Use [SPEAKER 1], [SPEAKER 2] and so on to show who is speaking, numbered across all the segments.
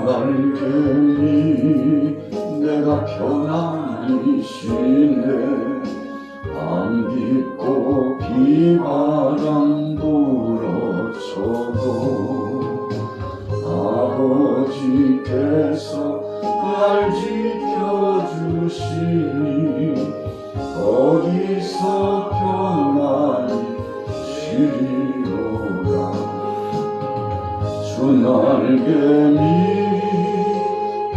[SPEAKER 1] 날개니 내가 편안히 쉬네. 밤 깊고 비바람 불어쳐도 아버지께서 날 지켜주시니 거기서 편안히 쉬리로다. 주 날개니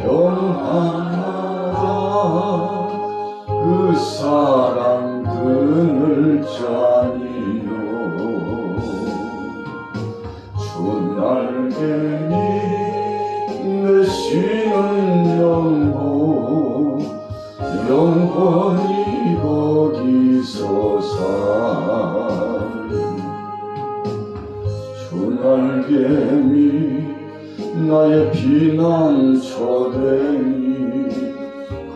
[SPEAKER 1] 평안하다. 그 사랑 그늘자니요. 주 날개니 내 쉬는 영혼 영원히 거기서 살리. 주 날개니 나의 피난처 되니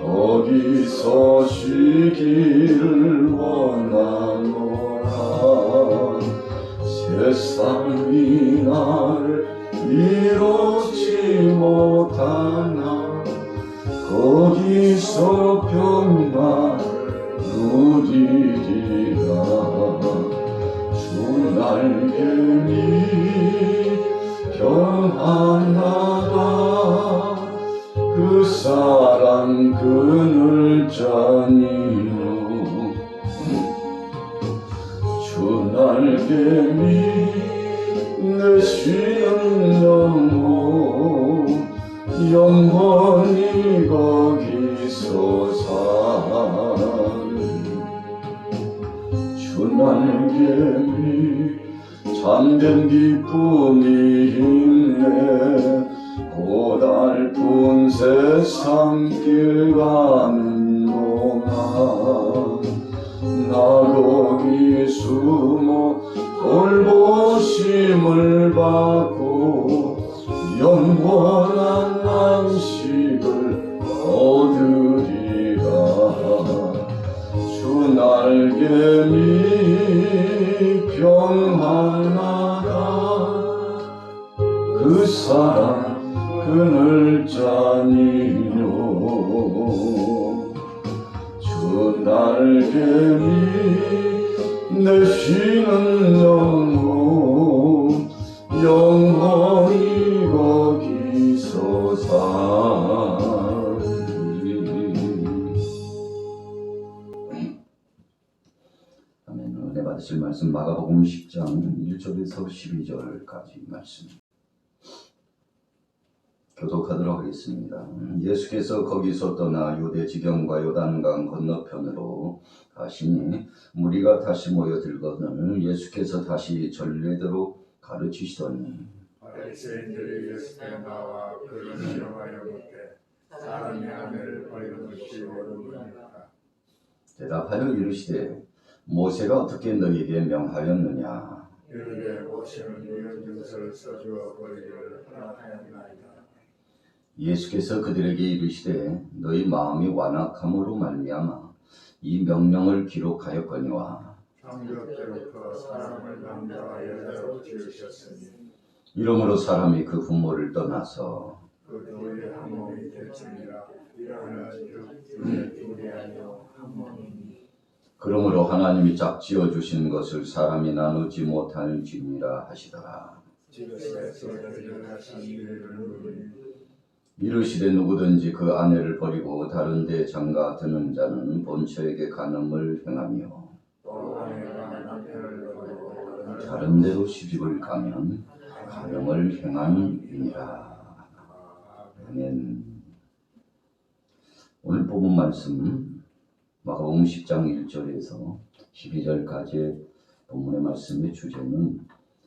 [SPEAKER 1] 거기서 쉬기를 원하노라. 세상이 나를 이롭지 못하나 거기서 평안을 누리리라. 주 날개니 평안하다. 그 사랑 그늘자니요. 주 날개니 내 쉬는 영혼 영원히 거기서 살리. 주 날개니 잠든 기쁨이 있네. 고달픈 세상 길 가는 동안 나 거기 숨어 돌보심을 받고 영원한 안식을 얻으리라. 주 날개니 평안하다. 그 사랑 그늘자니요. 주 날개니 내 쉬는 영혼 영원히 거기서 살리. 아멘. 은혜 받으실 말씀 마가복음 10장 1절에서 12절까지 말씀 교독하도록 하겠습니다. 예수께서 거기서 떠나 유대 지경과 요단강 건너편으로 가시니 무리가 다시 모여들거늘 예수께서 다시 전례대로 가르치시더니
[SPEAKER 2] 바리새인들이 예수께 나와 그를 시험하여 묻되 사람이 아내를 버리는 것이 옳으니까.
[SPEAKER 1] 대답하여 이르시되 모세가 어떻게 너희에게 명하였느냐.
[SPEAKER 2] 이르되 모세는 이런 증서를 써주어 버리기를 허락하였나이다.
[SPEAKER 1] 예수께서 그들에게 이르시되 너희 마음이 완악함으로 말미암아 이 명령을 기록하였거니와
[SPEAKER 2] 창조때부터 사람을 남자와 여자로 지으셨으니
[SPEAKER 1] 이러므로 사람이 그 부모를 떠나서
[SPEAKER 2] 그 둘이 한 몸이 될지니라. 이러나 둘이 아니요 한 몸이니.
[SPEAKER 1] 그러므로 하나님이 짝지어 주신 것을 사람이 나누지 못할지니라 하시더라.
[SPEAKER 2] 집에서 들려가신 일을 누리니
[SPEAKER 1] 이르시되 누구든지 그 아내를 버리고 다른 데 장가 드는 자는 본처에게 간음을 행하며
[SPEAKER 2] 또 아내가 남편을 버리고
[SPEAKER 1] 다른 데로 시집을 가면 간음을 행함이니라. 아멘. 오늘 본문 말씀 마가복음 10장 1절에서 12절까지의 본문의 말씀의 주제는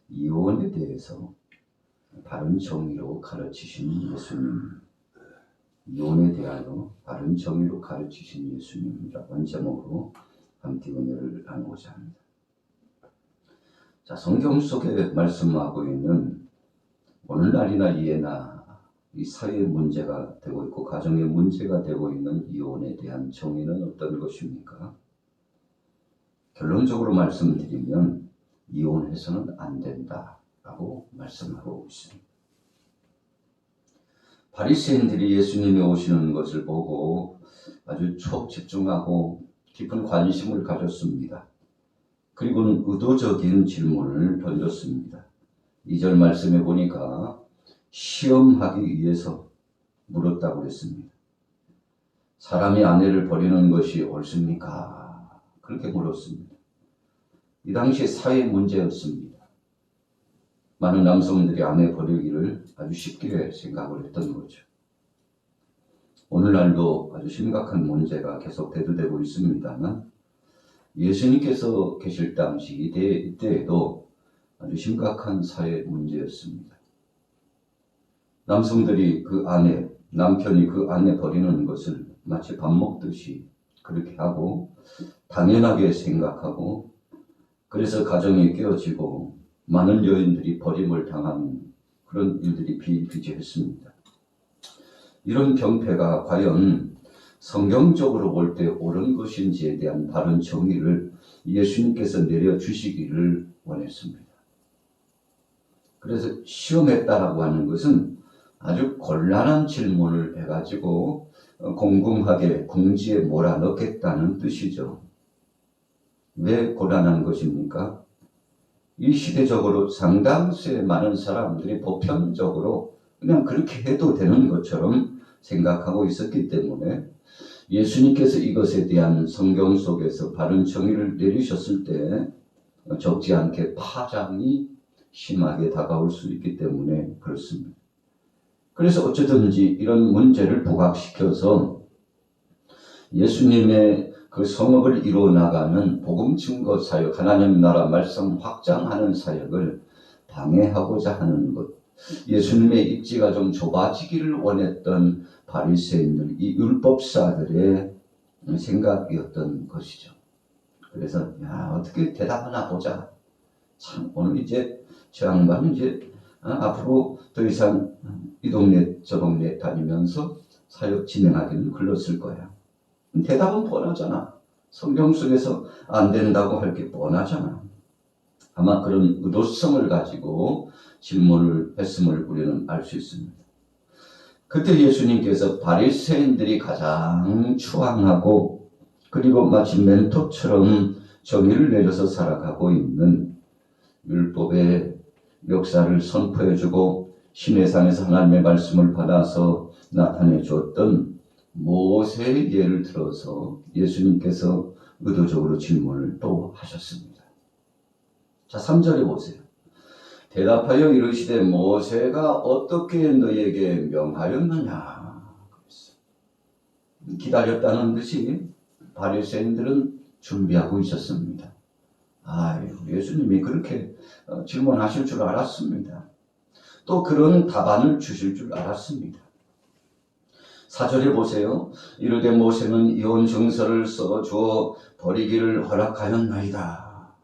[SPEAKER 1] 이혼에 대해서 바른 정의로 가르치신 예수님, 이혼에 대하여 바른 정의로 가르치신 예수님이라고 하는 제목으로 함께 은혜를 나누고자 합니다. 자, 성경 속에 말씀하고 있는 오늘날이나 이해나 이 사회의 문제가 되고 있고 가정의 문제가 되고 있는 이혼에 대한 정의는 어떤 것입니까? 결론적으로 말씀드리면 이혼해서는 안 된다라고 말씀하고 있습니다. 바리새인들이 예수님이 오시는 것을 보고 아주 초집중하고 깊은 관심을 가졌습니다. 그리고는 의도적인 질문을 던졌습니다. 2절 말씀에 보니까 시험하기 위해서 물었다고 했습니다. 사람이 아내를 버리는 것이 옳습니까? 그렇게 물었습니다. 이 당시에 사회 문제였습니다. 많은 남성들이 아내 버리기를 아주 쉽게 생각을 했던 거죠. 오늘날도 아주 심각한 문제가 계속 대두되고 있습니다만 예수님께서 계실 당시 이때에도 아주 심각한 사회 문제였습니다. 남성들이 남편이 그 아내 버리는 것을 마치 밥 먹듯이 그렇게 하고 당연하게 생각하고 그래서 가정이 깨어지고 많은 여인들이 버림을 당한 그런 일들이 비일비재했습니다. 이런 병폐가 과연 성경적으로 볼 때 옳은 것인지에 대한 바른 정의를 예수님께서 내려주시기를 원했습니다. 그래서 시험했다라고 하는 것은 아주 곤란한 질문을 해가지고 공공하게 궁지에 몰아넣겠다는 뜻이죠. 왜 곤란한 것입니까? 이 시대적으로 상당수의 많은 사람들이 보편적으로 그냥 그렇게 해도 되는 것처럼 생각하고 있었기 때문에 예수님께서 이것에 대한 성경 속에서 바른 정의를 내리셨을 때 적지 않게 파장이 심하게 다가올 수 있기 때문에 그렇습니다. 그래서 어쩌든지 이런 문제를 부각시켜서 예수님의 그 성업을 이루어 나가는 복음 증거 사역, 하나님 나라 말씀 확장하는 사역을 방해하고자 하는 것, 예수님의 입지가 좀 좁아지기를 원했던 바리새인들, 이 율법사들의 생각이었던 것이죠. 그래서 어떻게 대답하나 보자. 참 오늘 이제 저 양반은 이제 앞으로 더 이상 이 동네 저 동네 다니면서 사역 진행하기는 글렀을 거야. 대답은 뻔하잖아. 성경 속에서 안 된다고 할 게 뻔하잖아. 아마 그런 의도성을 가지고 질문을 했음을 우리는 알 수 있습니다. 그때 예수님께서 바리새인들이 가장 추앙하고 그리고 마치 멘토처럼 정의를 내려서 살아가고 있는 율법의 역사를 선포해주고 시내산에서 하나님의 말씀을 받아서 나타내 주었던 모세의 예를 들어서 예수님께서 의도적으로 질문을 또 하셨습니다. 자, 3절에 보세요. 대답하여 이르시되 모세가 어떻게 너에게 명하였느냐. 기다렸다는 듯이 바리새인들은 준비하고 있었습니다. 예수님이 그렇게 질문하실 줄 알았습니다. 또 그런 답안을 주실 줄 알았습니다. 4절에 보세요. 이르되 모세는 이혼 증서를 써주어 버리기를 허락하였나이다.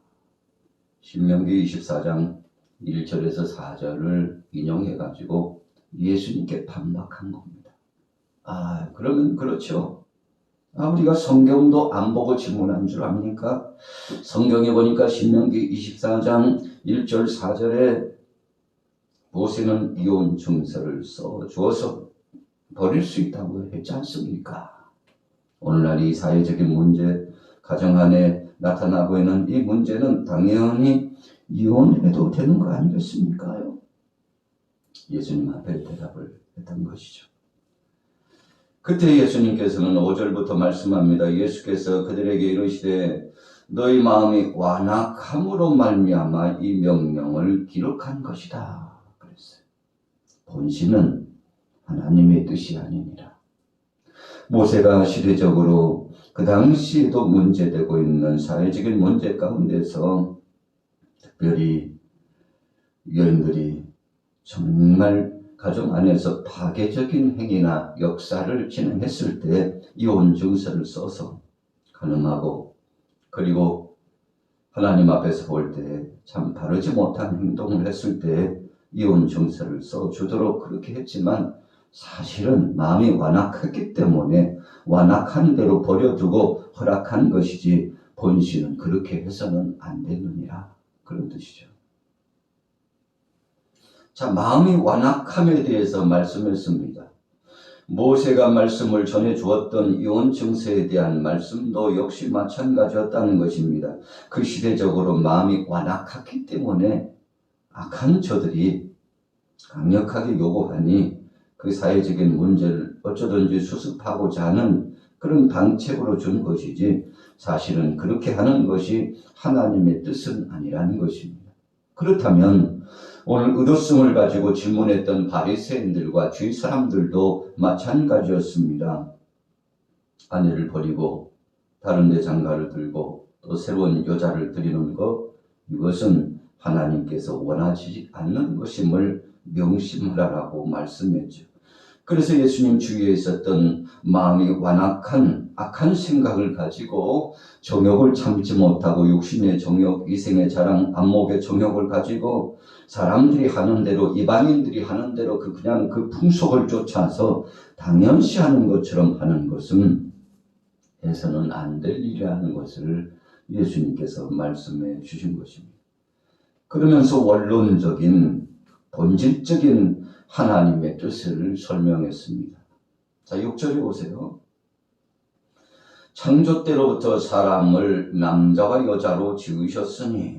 [SPEAKER 1] 신명기 24장 1절에서 4절을 인용해가지고 예수님께 반박한 겁니다. 그러면 그렇죠. 우리가 성경도 안 보고 질문한 줄 압니까? 성경에 보니까 신명기 24장 1절 4절에 모세는 이혼 증서를 써주어서 버릴 수 있다고 했지 않습니까? 오늘날 이 사회적인 문제, 가정 안에 나타나고 있는 이 문제는 당연히 이혼해도 되는 거 아니겠습니까? 예수님 앞에 대답을 했던 것이죠. 그때 예수님께서는 5절부터 말씀합니다. 예수께서 그들에게 이르시되 너희 마음이 완악함으로 말미암아 이 명령을 기록한 것이다. 그랬어요. 본신은 하나님의 뜻이 아니니라. 모세가 시대적으로 그 당시에도 문제되고 있는 사회적인 문제 가운데서 특별히 여인들이 정말 가정 안에서 파괴적인 행위나 역사를 진행했을 때 이혼 증서를 써서 간음하고 그리고 하나님 앞에서 볼 때 참 바르지 못한 행동을 했을 때 이혼 증서를 써주도록 그렇게 했지만 사실은 마음이 완악했기 때문에 완악한 대로 버려두고 허락한 것이지 본신은 그렇게 해서는 안 되느니라. 그런 뜻이죠. 자, 마음이 완악함에 대해서 말씀했습니다. 모세가 말씀을 전해 주었던 이혼 증서에 대한 말씀도 역시 마찬가지였다는 것입니다. 그 시대적으로 마음이 완악했기 때문에 악한 저들이 강력하게 요구하니 그 사회적인 문제를 어쩌든지 수습하고자 하는 그런 방책으로 준 것이지 사실은 그렇게 하는 것이 하나님의 뜻은 아니라는 것입니다. 그렇다면 오늘 의도성을 가지고 질문했던 바리새인들과 주위 사람들도 마찬가지였습니다. 아내를 버리고 다른 데 장가를 들고 또 새로운 여자를 들이는 것, 이것은 하나님께서 원하지 않는 것임을 명심하라고 말씀했죠. 그래서 예수님 주위에 있었던 마음이 완악한 악한 생각을 가지고 정욕을 참지 못하고 육신의 정욕, 이생의 자랑, 안목의 정욕을 가지고 사람들이 하는 대로, 이방인들이 하는 대로 그냥 그 풍속을 쫓아서 당연시 하는 것처럼 하는 것은 해서는 안 될 일이라는 것을 예수님께서 말씀해 주신 것입니다. 그러면서 원론적인 본질적인 하나님의 뜻을 설명했습니다. 자, 6절에 보세요. 창조 때로부터 사람을 남자와 여자로 지으셨으니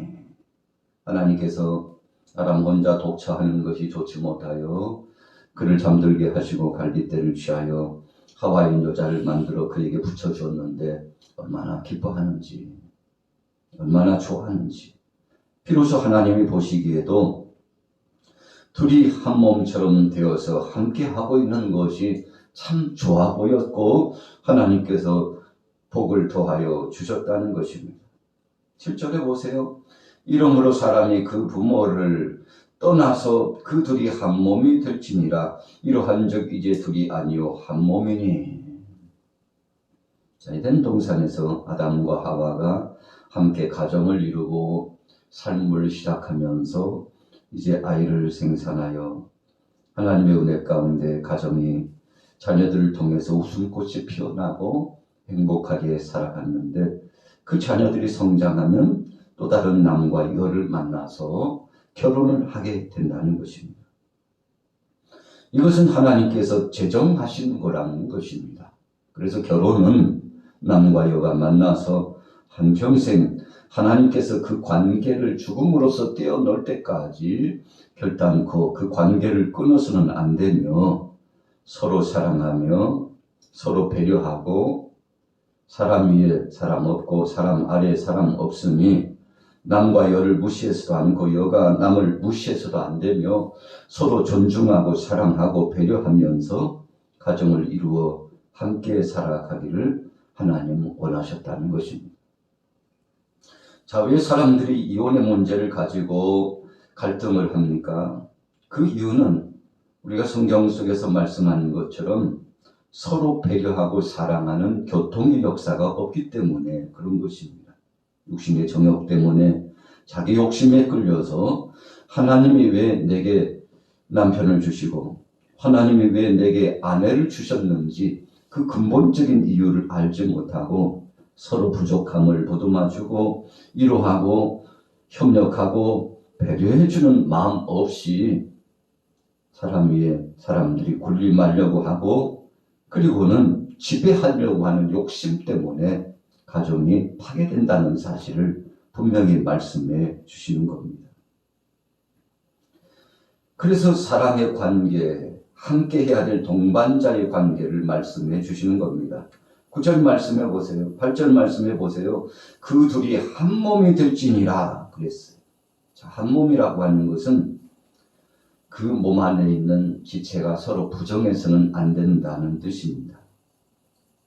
[SPEAKER 1] 하나님께서 사람 혼자 독차하는 것이 좋지 못하여 그를 잠들게 하시고 갈빗대를 취하여 하와인 여자를 만들어 그에게 붙여주었는데 얼마나 기뻐하는지, 얼마나 좋아하는지. 비로소 하나님이 보시기에도 둘이 한 몸처럼 되어서 함께 하고 있는 것이 참 좋아 보였고 하나님께서 복을 더하여 주셨다는 것입니다. 7절에 보세요. 이러므로 사람이 그 부모를 떠나서 그 둘이 한 몸이 될지니라. 이러한즉 이제 둘이 아니요 한 몸이니. 자, 에덴 동산에서 아담과 하와가 함께 가정을 이루고 삶을 시작하면서 이제 아이를 생산하여 하나님의 은혜 가운데 가정이 자녀들을 통해서 웃음꽃이 피어나고 행복하게 살아갔는데 그 자녀들이 성장하면 또 다른 남과 여를 만나서 결혼을 하게 된다는 것입니다. 이것은 하나님께서 제정하신 거라는 것입니다. 그래서 결혼은 남과 여가 만나서 한평생 하나님께서 그 관계를 죽음으로써 떼어놓을 때까지 결단코 그 관계를 끊어서는 안 되며 서로 사랑하며 서로 배려하고 사람 위에 사람 없고 사람 아래에 사람 없으니 남과 여를 무시해서도 않고 여가 남을 무시해서도 안 되며 서로 존중하고 사랑하고 배려하면서 가정을 이루어 함께 살아가기를 하나님은 원하셨다는 것입니다. 자, 왜 사람들이 이혼의 문제를 가지고 갈등을 합니까? 그 이유는 우리가 성경 속에서 말씀하는 것처럼 서로 배려하고 사랑하는 교통의 역사가 없기 때문에 그런 것입니다. 육신의 정욕 때문에 자기 욕심에 끌려서 하나님이 왜 내게 남편을 주시고 하나님이 왜 내게 아내를 주셨는지 그 근본적인 이유를 알지 못하고 서로 부족함을 보듬어주고 위로하고 협력하고 배려해주는 마음 없이 사람 위에 사람들이 군림하려고 하고 그리고는 지배하려고 하는 욕심 때문에 가정이 파괴된다는 사실을 분명히 말씀해 주시는 겁니다. 그래서 사랑의 관계, 함께 해야 될 동반자의 관계를 말씀해 주시는 겁니다. 9절 말씀해 보세요. 8절 말씀해 보세요. 그 둘이 한 몸이 될지니라 그랬어요. 자, 한 몸이라고 하는 것은 그 몸 안에 있는 지체가 서로 부정해서는 안 된다는 뜻입니다.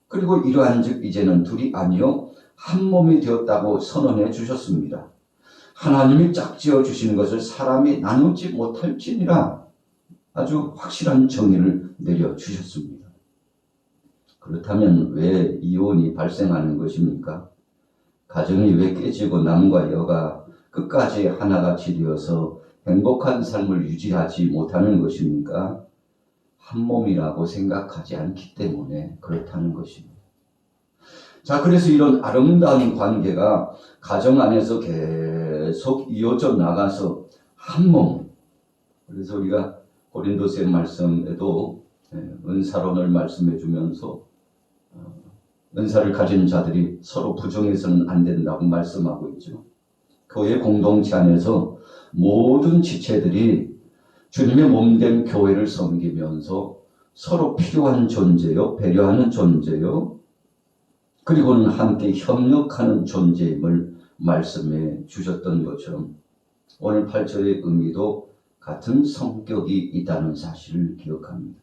[SPEAKER 1] 그리고 이러한즉 이제는 둘이 아니요 한 몸이 되었다고 선언해 주셨습니다. 하나님이 짝지어 주신 것을 사람이 나누지 못할지니라 아주 확실한 정의를 내려주셨습니다. 그렇다면 왜 이혼이 발생하는 것입니까? 가정이 왜 깨지고 남과 여가 끝까지 하나같이 되어서 행복한 삶을 유지하지 못하는 것입니까? 한 몸이라고 생각하지 않기 때문에 그렇다는 것입니다. 자, 그래서 이런 아름다운 관계가 가정 안에서 계속 이어져 나가서 한 몸. 그래서 우리가 고린도서의 말씀에도 은사론을 말씀해 주면서 은사를 가진 자들이 서로 부정해서는 안 된다고 말씀하고 있죠. 교회 공동체 안에서 모든 지체들이 주님의 몸된 교회를 섬기면서 서로 필요한 존재요, 배려하는 존재요, 그리고는 함께 협력하는 존재임을 말씀해 주셨던 것처럼 오늘 8절의 의미도 같은 성격이 있다는 사실을 기억합니다.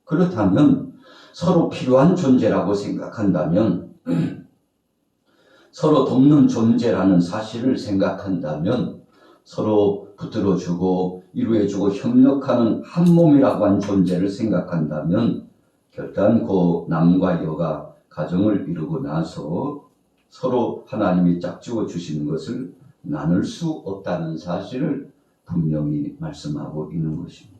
[SPEAKER 1] 그렇다면 서로 필요한 존재라고 생각한다면 서로 돕는 존재라는 사실을 생각한다면 서로 붙들어주고 위로해주고 협력하는 한 몸이라고 한 존재를 생각한다면 결단코 남과 여가 가정을 이루고 나서 서로 하나님이 짝지어 주시는 것을 나눌 수 없다는 사실을 분명히 말씀하고 있는 것입니다.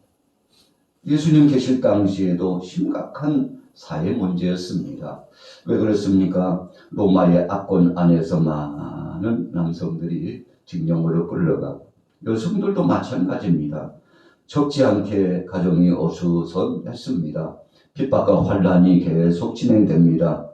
[SPEAKER 1] 예수님 계실 당시에도 심각한 사회 문제였습니다. 왜 그렇습니까? 로마의 압권 안에서 많은 남성들이 징용으로 끌려가고 여성들도 마찬가지입니다. 적지 않게 가정이 어수선했습니다. 핍박과 환란이 계속 진행됩니다.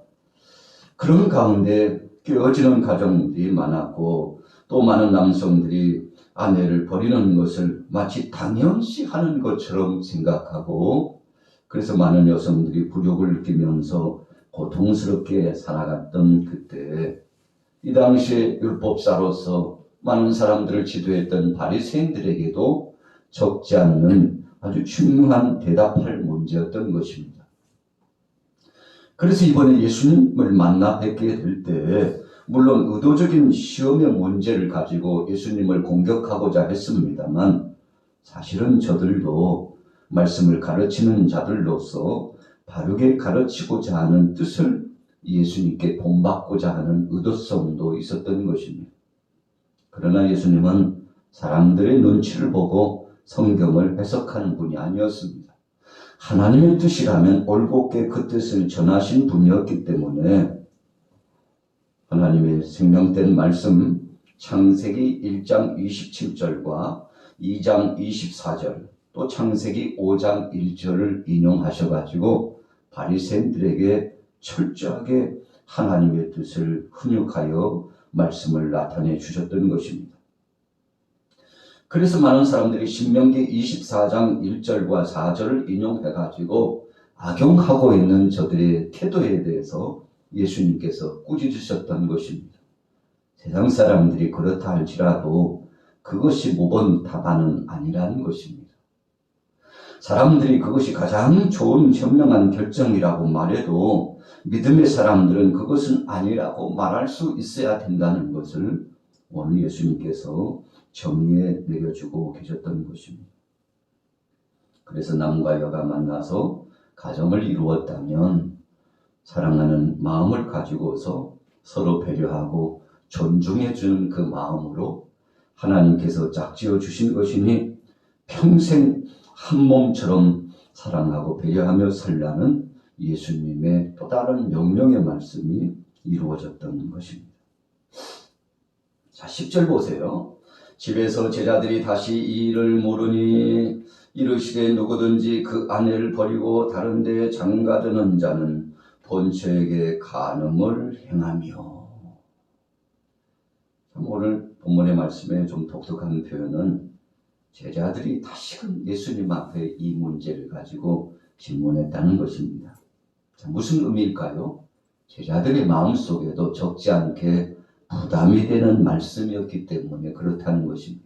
[SPEAKER 1] 그런 가운데 깨어지는 가정들이 많았고 또 많은 남성들이 아내를 버리는 것을 마치 당연시 하는 것처럼 생각하고 그래서 많은 여성들이 굴욕을 느끼면서 고통스럽게 살아갔던 그때 이 당시에 율법사로서 많은 사람들을 지도했던 바리새인들에게도 적지 않는 아주 중요한 대답할 문제였던 것입니다. 그래서 이번에 예수님을 만나 뵙게 될 때 물론 의도적인 시험의 문제를 가지고 예수님을 공격하고자 했습니다만 사실은 저들도 말씀을 가르치는 자들로서 바르게 가르치고자 하는 뜻을 예수님께 본받고자 하는 의도성도 있었던 것입니다. 그러나 예수님은 사람들의 눈치를 보고 성경을 해석하는 분이 아니었습니다. 하나님의 뜻이라면 올곧게 그 뜻을 전하신 분이었기 때문에 하나님의 생명된 말씀 창세기 1장 27절과 2장 24절 또 창세기 5장 1절을 인용하셔가지고 바리새인들에게 철저하게 하나님의 뜻을 훈육하여 말씀을 나타내 주셨던 것입니다. 그래서 많은 사람들이 신명기 24장 1절과 4절을 인용해가지고 악용하고 있는 저들의 태도에 대해서 예수님께서 꾸짖으셨던 것입니다. 세상 사람들이 그렇다 할지라도 그것이 모범 답안은 아니라는 것입니다. 사람들이 그것이 가장 좋은 현명한 결정이라고 말해도 믿음의 사람들은 그것은 아니라고 말할 수 있어야 된다는 것을 오늘 예수님께서 정의에 내려주고 계셨던 것입니다. 그래서 남과 여가 만나서 가정을 이루었다면 사랑하는 마음을 가지고서 서로 배려하고 존중해 주는 그 마음으로 하나님께서 짝지어 주신 것이니 평생 한 몸처럼 사랑하고 배려하며 살라는 예수님의 또 다른 명령의 말씀이 이루어졌던 것입니다. 자, 10절 보세요. 집에서 제자들이 다시 이 일을 모르니 이르시되 누구든지 그 아내를 버리고 다른 데에 장가드는 자는 본처에게 간음을 행하며. 오늘 본문의 말씀에 좀 독특한 표현은 제자들이 다시금 예수님 앞에 이 문제를 가지고 질문했다는 것입니다. 자, 무슨 의미일까요? 제자들의 마음속에도 적지 않게 부담이 되는 말씀이었기 때문에 그렇다는 것입니다.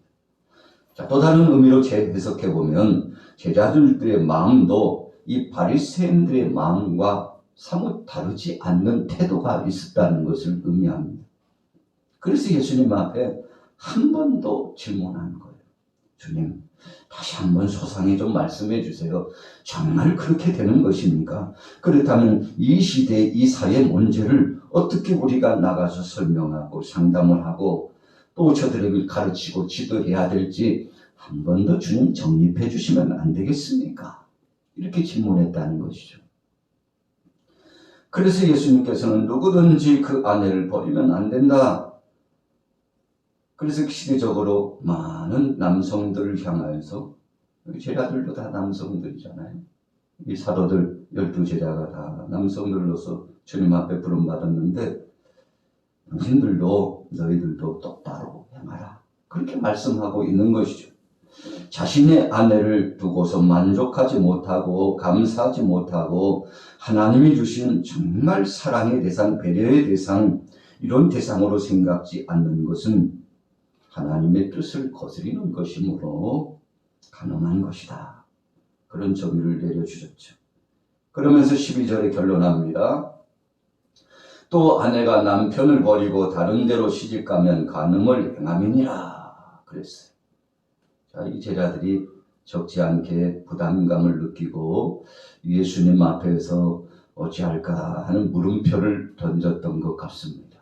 [SPEAKER 1] 자, 또 다른 의미로 재해석해보면 제자들의 마음도 이 바리새인들의 마음과 사뭇 다르지 않는 태도가 있었다는 것을 의미합니다. 그래서 예수님 앞에 한 번 더 질문하는 거예요. 주님, 다시 한번 소상히 좀 말씀해 주세요. 정말 그렇게 되는 것입니까? 그렇다면 이 시대, 이 사회 문제를 어떻게 우리가 나가서 설명하고 상담을 하고 또 저들에게 가르치고 지도해야 될지 한 번 더 주님 정립해 주시면 안 되겠습니까? 이렇게 질문했다는 것이죠. 그래서 예수님께서는 누구든지 그 아내를 버리면 안 된다. 그래서 시대적으로 많은 남성들을 향하여서 제자들도 다 남성들이잖아요. 이 사도들 12제자가 다 남성들로서 주님 앞에 부름받았는데 당신들도 너희들도 똑바로 행하라. 그렇게 말씀하고 있는 것이죠. 자신의 아내를 두고서 만족하지 못하고 감사하지 못하고 하나님이 주신 정말 사랑의 대상, 배려의 대상, 이런 대상으로 생각지 않는 것은 하나님의 뜻을 거스리는 것이므로 가능한 것이다. 그런 정의를 내려주셨죠. 그러면서 12절에 결론합니다. 또 아내가 남편을 버리고 다른 데로 시집가면 간음을 행함이니라 그랬어요. 자, 이 제자들이 적지 않게 부담감을 느끼고 예수님 앞에서 어찌할까 하는 물음표를 던졌던 것 같습니다.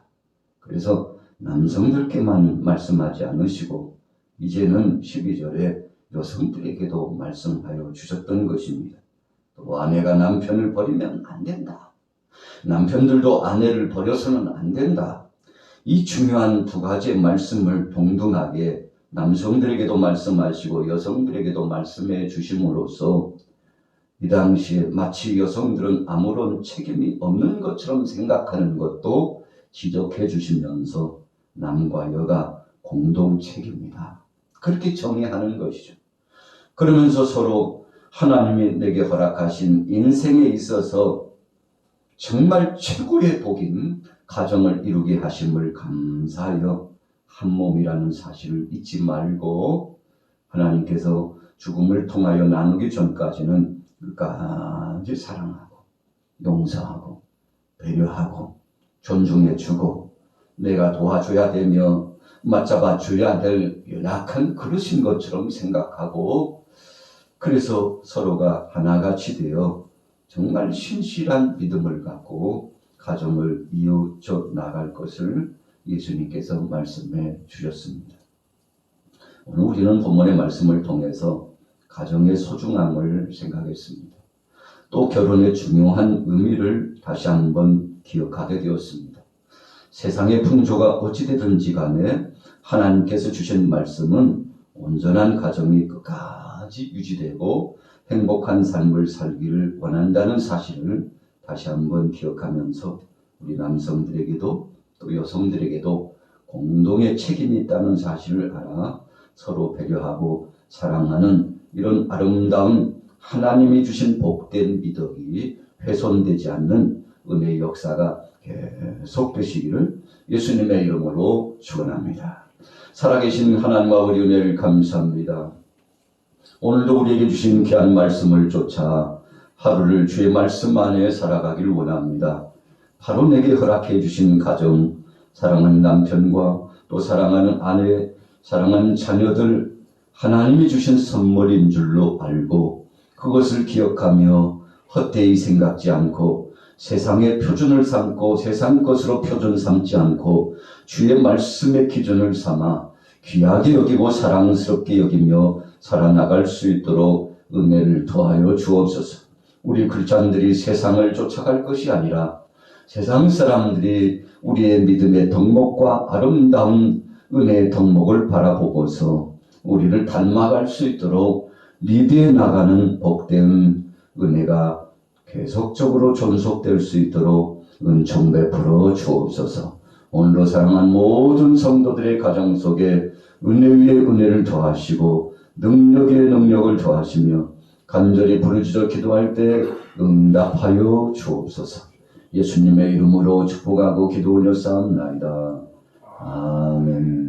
[SPEAKER 1] 그래서 남성들께만 말씀하지 않으시고 이제는 12절에 여성들에게도 말씀하여 주셨던 것입니다. 또 아내가 남편을 버리면 안 된다. 남편들도 아내를 버려서는 안 된다. 이 중요한 두 가지의 말씀을 동등하게 남성들에게도 말씀하시고 여성들에게도 말씀해 주심으로써 이 당시에 마치 여성들은 아무런 책임이 없는 것처럼 생각하는 것도 지적해 주시면서 남과 여가 공동 책임이다. 그렇게 정의하는 것이죠. 그러면서 서로 하나님이 내게 허락하신 인생에 있어서 정말 최고의 복인 가정을 이루게 하심을 감사하여 한 몸이라는 사실을 잊지 말고 하나님께서 죽음을 통하여 나누기 전까지는 끝까지 사랑하고 용서하고 배려하고 존중해주고 내가 도와줘야 되며 맞잡아줘야 될 연약한 그릇인 것처럼 생각하고 그래서 서로가 하나같이 되어 정말 신실한 믿음을 갖고 가정을 이어져 나갈 것을 예수님께서 말씀해 주셨습니다. 오늘 우리는 본문의 말씀을 통해서 가정의 소중함을 생각했습니다. 또 결혼의 중요한 의미를 다시 한번 기억하게 되었습니다. 세상의 풍조가 어찌되든지 간에 하나님께서 주신 말씀은 온전한 가정이 끝까지 유지되고 행복한 삶을 살기를 원한다는 사실을 다시 한번 기억하면서 우리 남성들에게도 또 여성들에게도 공동의 책임이 있다는 사실을 알아 서로 배려하고 사랑하는 이런 아름다운 하나님이 주신 복된 미덕이 훼손되지 않는 은혜의 역사가 계속되시기를 예수님의 이름으로 축원합니다. 살아계신 하나님과 우리 은혜를 감사합니다. 오늘도 우리에게 주신 귀한 말씀을 쫓아 하루를 주의 말씀 안에 살아가길 원합니다. 바로 내게 허락해 주신 가정, 사랑하는 남편과 또 사랑하는 아내, 사랑하는 자녀들 하나님이 주신 선물인 줄로 알고 그것을 기억하며 헛되이 생각지 않고 세상의 표준을 삼고 세상 것으로 표준 삼지 않고 주의 말씀의 기준을 삼아 귀하게 여기고 사랑스럽게 여기며 살아나갈 수 있도록 은혜를 더하여 주옵소서. 우리 크리스찬들이 세상을 쫓아갈 것이 아니라 세상 사람들이 우리의 믿음의 덕목과 아름다운 은혜의 덕목을 바라보고서 우리를 닮아갈 수 있도록 리드해 나가는 복된 은혜가 계속적으로 존속될 수 있도록 은총 베풀어 주옵소서. 오늘도 사랑한 모든 성도들의 가정 속에 은혜 위에 은혜를 더하시고 능력 위에 능력을 더하시며 간절히 부르짖어 기도할 때 응답하여 주옵소서. 예수님의 이름으로 축복하고 기도 올려싸움나이다. 아멘.